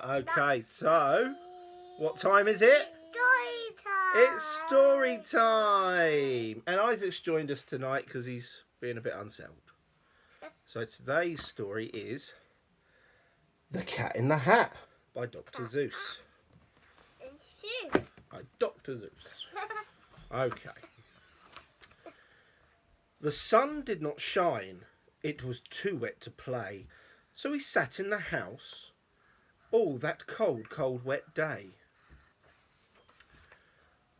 Okay, so what time is it? Story time. It's story time. And Isaac's joined us tonight because he's being a bit unsettled. So today's story is The Cat in the Hat by Dr Seuss. By Dr Seuss. Okay. The sun did not shine. It was too wet to play. So he sat in the house all that cold, cold, wet day.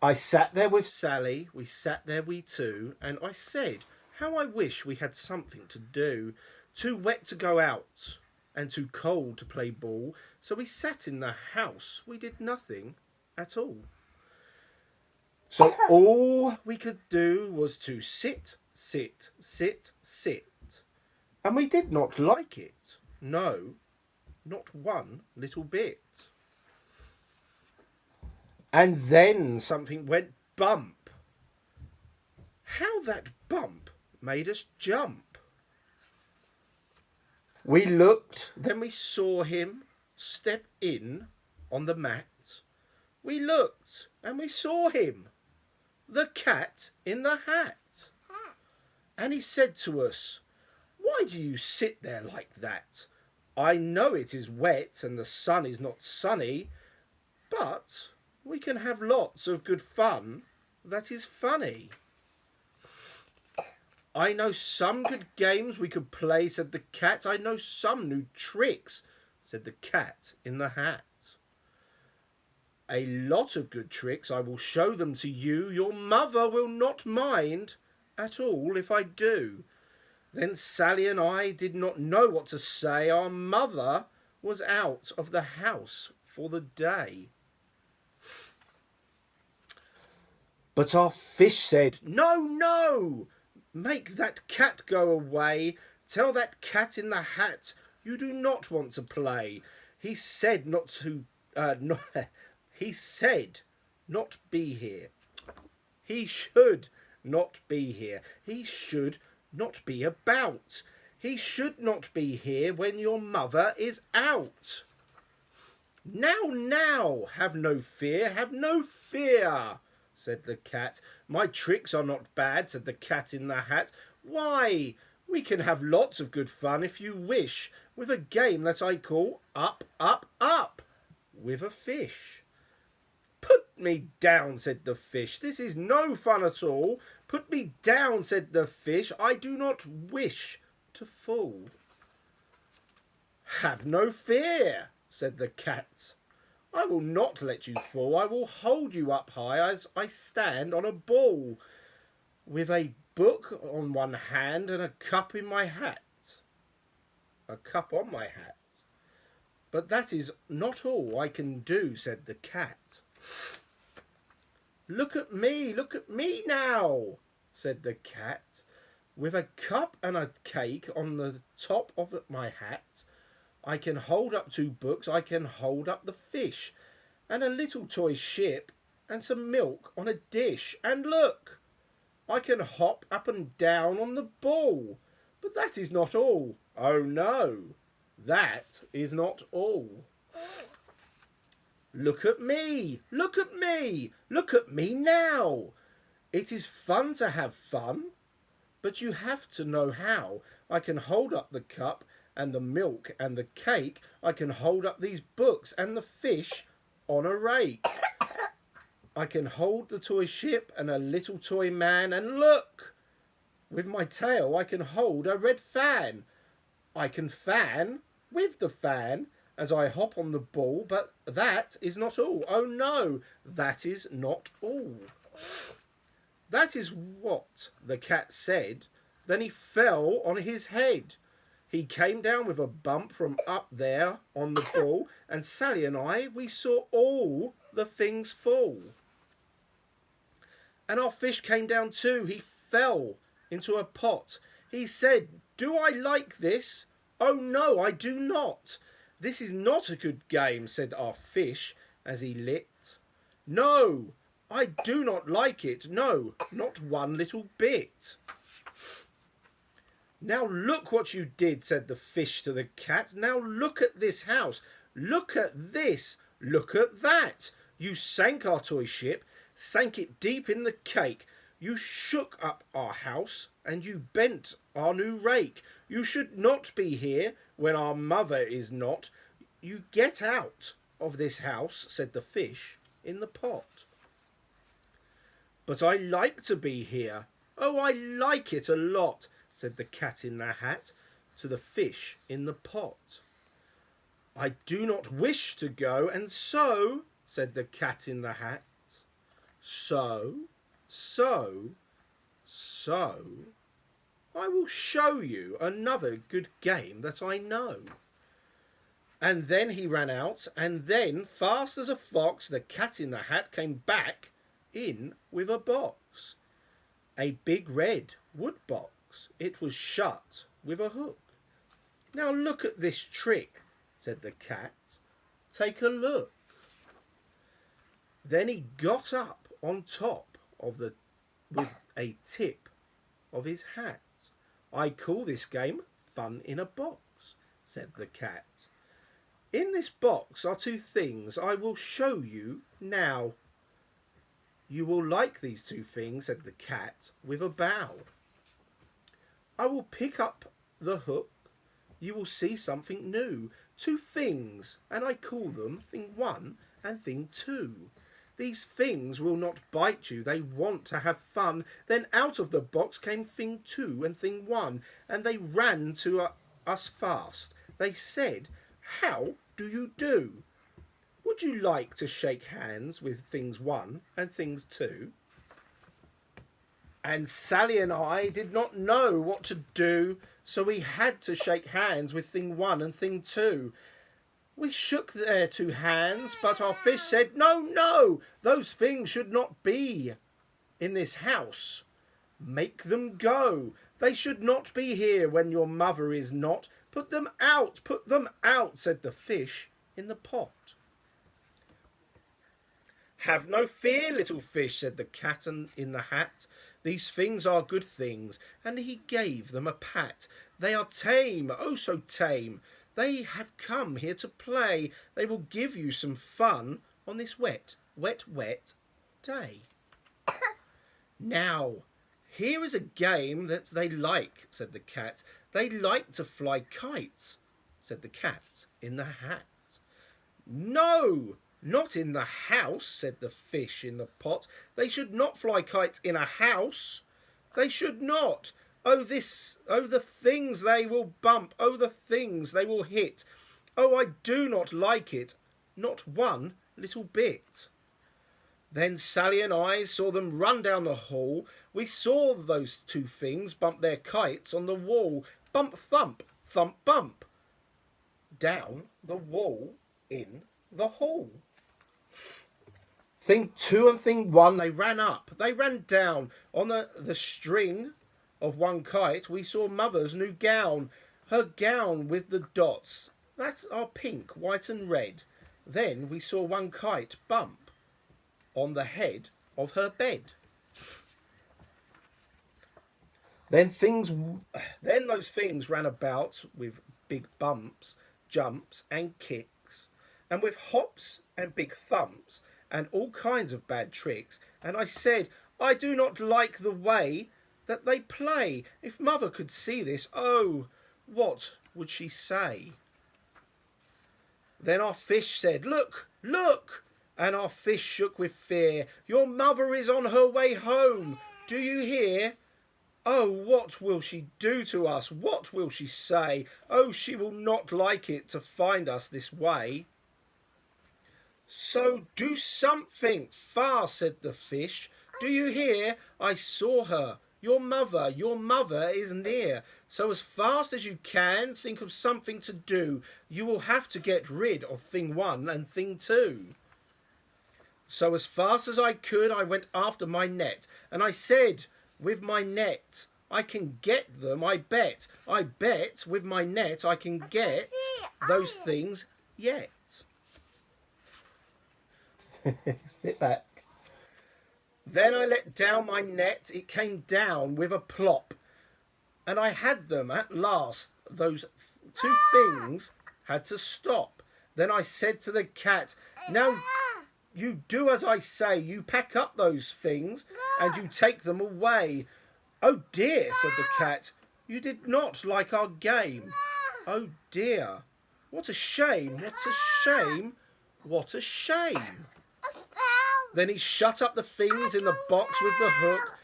I sat there with Sally, we sat there we two, and I said, how I wish we had something to do. Too wet to go out, and too cold to play ball, so we sat in the house, we did nothing at all. So all we could do was to sit, sit, sit, sit. And we did not like it, no, not one little bit. And then something went bump. How that bump made us jump. We looked, then we saw him step in on the mat. We looked and we saw him, the cat in the hat. And he said to us, why do you sit there like that? I know it is wet and the sun is not sunny, but we can have lots of good fun that is funny. I know some good games we could play, said the cat. I know some new tricks, said the cat in the hat. A lot of good tricks, I will show them to you. Your mother will not mind at all if I do. Then Sally and I did not know what to say. Our mother was out of the house for the day. But our fish said, no, no, make that cat go away. Tell that cat in the hat you do not want to play. He said not to, he said not be here. He should not be here. He should not be about. He should not be here when your mother is out. Now, now, have no fear, said the cat. My tricks are not bad, said the cat in the hat. Why, we can have lots of good fun if you wish, with a game that I call Up, Up, Up, with a fish. Put me down, said the fish. This is no fun at all. Put me down, said the fish. I do not wish to fall. Have no fear, said the cat. I will not let you fall. I will hold you up high as I stand on a ball, with a book on one hand and a cup in my hat. A cup on my hat. But that is not all I can do, said the cat. Look at me now, said the cat. With a cup and a cake on the top of my hat, I can hold up 2 books, I can hold up the fish, and a little toy ship, and some milk on a dish. And look, I can hop up and down on the ball. But that is not all. Oh no, that is not all. Look at me now. It is fun to have fun, but you have to know how. I can hold up the cup and the milk and the cake. I can hold up these books and the fish on a rake. I can hold the toy ship and a little toy man, and look, with my tail I can hold a red fan. I can fan with the fan as I hop on the ball, but that is not all. Oh no, that is not all. That is what the cat said. Then he fell on his head. He came down with a bump from up there on the ball, and Sally and I, we saw all the things fall. And our fish came down too. He fell into a pot. He said, do I like this? Oh no, I do not. This is not a good game, said our fish as he lit. No, I do not like it. No, not one little bit. Now look what you did, said the fish to the cat. Now look at this house. Look at this, look at that. You sank our toy ship, sank it deep in the cake. You shook up our house, and you bent our new rake. You should not be here when our mother is not. You get out of this house, said the fish in the pot. But I like to be here. Oh, I like it a lot, said the cat in the hat to the fish in the pot. I do not wish to go, and so, said the cat in the hat, so, I will show you another good game that I know. And then he ran out, and then, fast as a fox, the cat in the hat came back in with a box. A big red wood box. It was shut with a hook. Now look at this trick, said the cat. Take a look. Then he got up on top of with a tip of his hat. I call this game Fun in a Box, said the cat. In this box are two things I will show you now. You will like these two things, said the cat with a bow. I will pick up the hook. You will see something new. Two things, and I call them Thing 1 and Thing 2. These things will not bite you, they want to have fun. Then out of the box came Thing 2 and Thing 1, and they ran to us fast. They said, how do you do? Would you like to shake hands with Things 1 and Things 2? And Sally and I did not know what to do, so we had to shake hands with Thing 1 and Thing 2. We shook their two hands, but our fish said, no, no, those things should not be in this house. Make them go. They should not be here when your mother is not. Put them out, said the fish in the pot. Have no fear, little fish, said the cat in the hat. These things are good things, and he gave them a pat. They are tame, oh so tame. They have come here to play. They will give you some fun on this wet, wet, wet day. Now, here is a game that they like, said the cat. They like to fly kites, said the cat in the hat. No, not in the house, said the fish in the pot. They should not fly kites in a house. They should not. Oh, the things they will bump. Oh, the things they will hit. Oh, I do not like it. Not one little bit. Then Sally and I saw them run down the hall. We saw those two things bump their kites on the wall. Bump, thump, bump. Down the wall in the hall. Thing 2 and Thing 1, they ran up. They ran down. On the string of one kite, we saw Mother's new gown. Her gown with the dots. That's our pink, white and red. Then we saw one kite bump on the head of her bed. Then those things ran about with big bumps, jumps and kicks, and with hops and big thumps and all kinds of bad tricks. And I said, I do not like the way that they play. If Mother could see this, oh, what would she say? Then our fish said, look, look, and our fish shook with fear. Your mother is on her way home. Do you hear? Oh, what will she do to us? What will she say? Oh, she will not like it to find us this way. So do something fast, said the fish. Do you hear? I saw her. Your mother is near. So as fast as you can, think of something to do. You will have to get rid of Thing 1 and Thing 2. So as fast as I could, I went after my net. And I said, with my net, I can get them, I bet. I bet with my net I can get those things yet. Sit back. Then I let down my net. It came down with a plop. And I had them at last. Those two things had to stop. Then I said to the cat, now you do as I say. You pack up those things and you take them away. Oh dear, said the cat. You did not like our game. Oh dear. What a shame, what a shame, what a shame. Then he shut up the things in the box with the hook,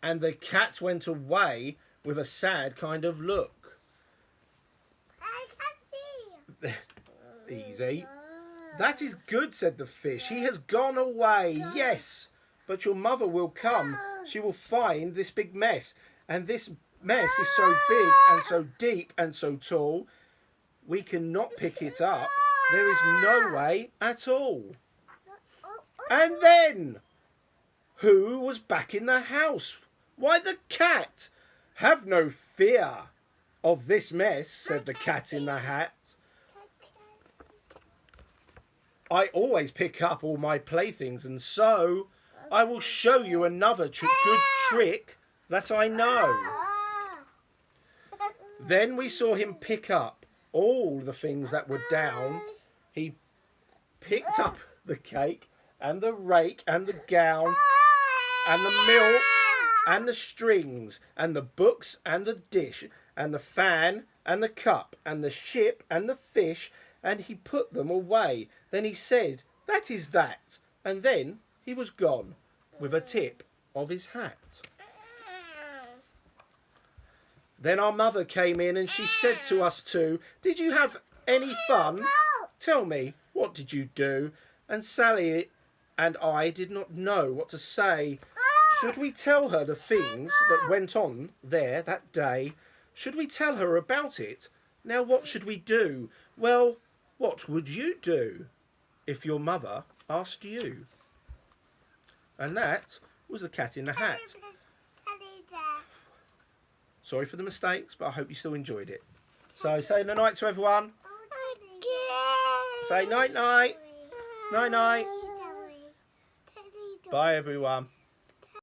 and the cat went away with a sad kind of look. Easy. That is good, said the fish. He has gone away, yes. But your mother will come. She will find this big mess. And this mess is so big and so deep and so tall, we cannot pick it up. There is no way at all. And then, who was back in the house? Why, the cat. Have no fear of this mess, said the cat in the hat. I always pick up all my playthings, and so I will show you another good trick that I know. Then we saw him pick up all the things that were down. He picked up the cake and the rake and the gown and the milk and the strings and the books and the dish and the fan and the cup and the ship and the fish, and he put them away. Then he said, that is that. And then he was gone with a tip of his hat. Then our mother came in and she said to us two, did you have any fun? Tell me, what did you do? And Sally and I did not know what to say. Should we tell her the things that went on there that day? Should we tell her about it? Now what should we do? Well, what would you do if your mother asked you? And that was the Cat in the Hat. Sorry for the mistakes, but I hope you still enjoyed it. So say good night to everyone. Say night night. Night night. Bye everyone.